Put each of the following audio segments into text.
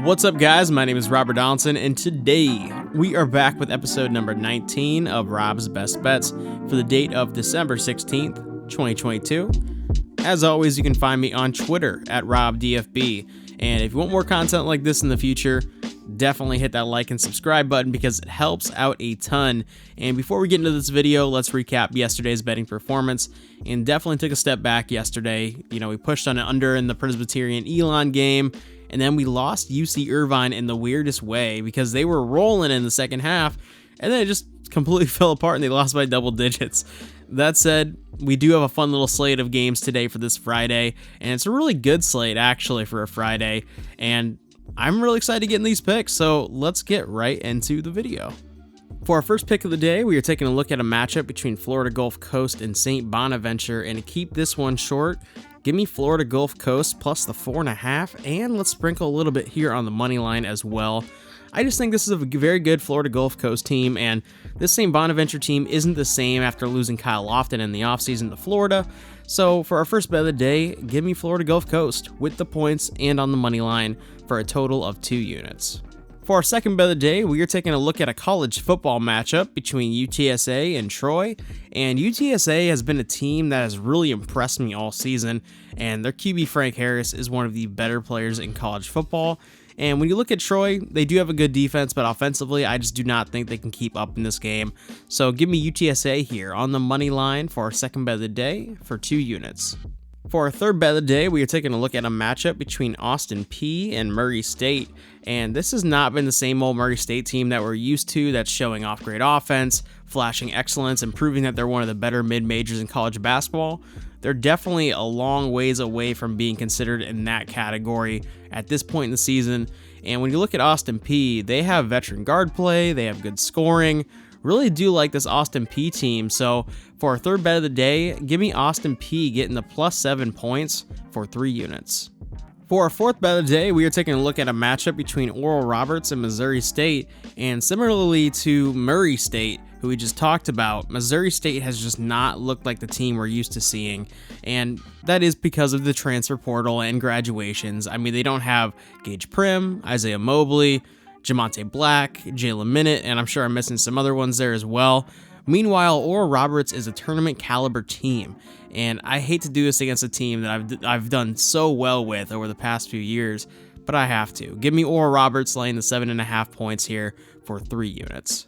What's up, guys? My name is Robert Donaldson, and today we are back with episode number 19 of Rob's Best Bets for the date of December 16th, 2022. As always, you can find me on Twitter at RobDFB, and if you want more content like this in the future, definitely hit that like and subscribe button because it helps out a ton. And before we get into this video, let's recap yesterday's betting performance, and definitely took a step back yesterday. We pushed on an under in the Presbyterian Elon game, and then we lost UC Irvine in the weirdest way because they were rolling in the second half, and then it just completely fell apart and they lost by double digits. That said, we do have a fun little slate of games today for this Friday, and it's a really good slate actually for a Friday, and I'm really excited to get in these picks, so let's get right into the video. For our first pick of the day, we are taking a look at a matchup between Florida Gulf Coast and St. Bonaventure, and to keep this one short, give me Florida Gulf Coast plus the 4.5, and let's sprinkle a little bit here on the money line as well. I just think this is a very good Florida Gulf Coast team, and this St. Bonaventure team isn't the same after losing Kyle Lofton in the offseason to Florida. So for our first bet of the day, give me Florida Gulf Coast with the points and on the money line for a total of 2 units. For our second bet of the day, we are taking a look at a college football matchup between UTSA and Troy. And UTSA has been a team that has really impressed me all season, and their QB Frank Harris is one of the better players in college football. And when you look at Troy, they do have a good defense, but offensively, I just do not think they can keep up in this game. So give me UTSA here on the money line for our second bet of the day for 2 units. For our third bet of the day, we are taking a look at a matchup between Austin Peay and Murray State. And this has not been the same old Murray State team that we're used to that's showing off great offense, flashing excellence, and proving that they're one of the better mid-majors in college basketball. They're definitely a long ways away from being considered in that category at this point in the season. And when you look at Austin Peay, they have veteran guard play, they have good scoring. Really do like this Austin Peay team. So for our third bet of the day, give me Austin Peay getting the plus 7 points for 3 units. For our fourth bet of the day, we are taking a look at a matchup between Oral Roberts and Missouri State. And similarly to Murray State, who we just talked about, Missouri State has just not looked like the team we're used to seeing. And that is because of the transfer portal and graduations. I mean, they don't have Gage Prim, Isaiah Mobley, Jamonte Black, Jalen Minute, and I'm sure I'm missing some other ones there as well. Meanwhile, Oral Roberts is a tournament caliber team, and I hate to do this against a team that I've done so well with over the past few years, but I have to. Give me Oral Roberts laying the 7.5 points here for 3 units.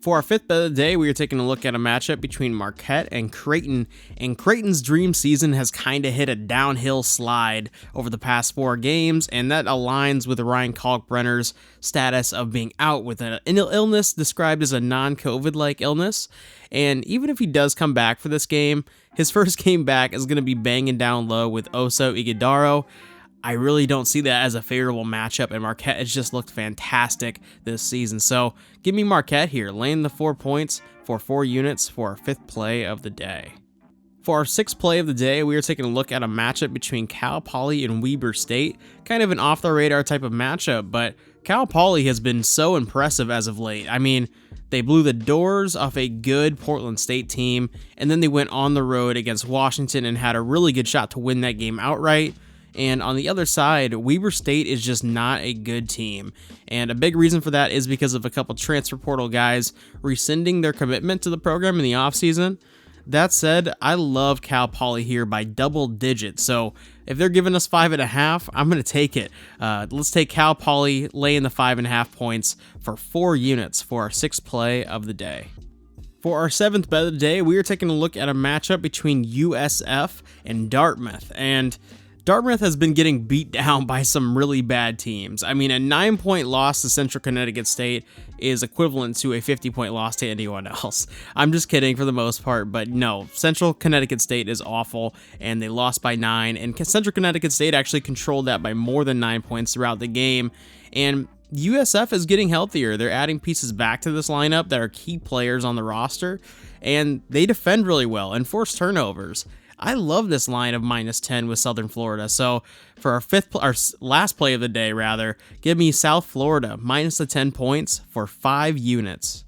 For our fifth bet of the day, we are taking a look at a matchup between Marquette and Creighton, and Creighton's dream season has kind of hit a downhill slide over the past 4 games, and that aligns with Ryan Kalkbrenner's status of being out with an illness described as a non-COVID-like illness. And even if he does come back for this game, his first game back is going to be banging down low with Oso Ighodaro. I really don't see that as a favorable matchup, and Marquette has just looked fantastic this season. So give me Marquette here, laying the 4 points for 4 units for our 5th play of the day. For our 6th play of the day, we are taking a look at a matchup between Cal Poly and Weber State. Kind of an off-the-radar type of matchup, but Cal Poly has been so impressive as of late. I mean, they blew the doors off a good Portland State team, and then they went on the road against Washington and had a really good shot to win that game outright. And on the other side, Weber State is just not a good team. And a big reason for that is because of a couple transfer portal guys rescinding their commitment to the program in the offseason. That said, I love Cal Poly here by double digits. So if they're giving us 5.5, I'm going to take it. Let's take Cal Poly laying the 5.5 points for 4 units for our 6th play of the day. For our 7th bet of the day, we are taking a look at a matchup between USF and Dartmouth. And Dartmouth has been getting beat down by some really bad teams. I mean, a 9-point loss to Central Connecticut State is equivalent to a 50-point loss to anyone else. I'm just kidding for the most part, but no, Central Connecticut State is awful, and they lost by 9, and Central Connecticut State actually controlled that by more than 9 points throughout the game, and USF is getting healthier. They're adding pieces back to this lineup that are key players on the roster, and they defend really well and force turnovers. I love this line of -10 with Southern Florida. So for our last play of the day, rather, give me South Florida minus the 10 points for 5 units.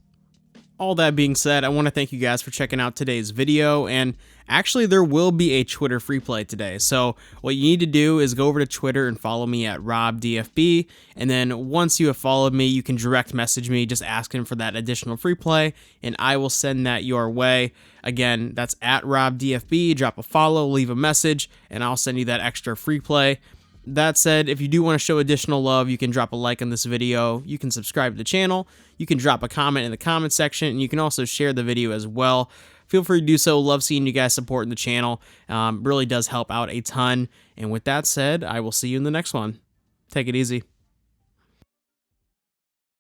All that being said, I want to thank you guys for checking out today's video, and actually there will be a Twitter free play today. So what you need to do is go over to Twitter and follow me at RobDFB, and then once you have followed me, you can direct message me just asking for that additional free play, and I will send that your way. Again, that's at RobDFB. Drop a follow, leave a message, and I'll send you that extra free play. That said, if you do want to show additional love, you can drop a like on this video, you can subscribe to the channel, you can drop a comment in the comment section, and you can also share the video as well. Feel free to do so. Love seeing you guys supporting the channel. Really does help out a ton. And with that said, I will see you in the next one. Take it easy.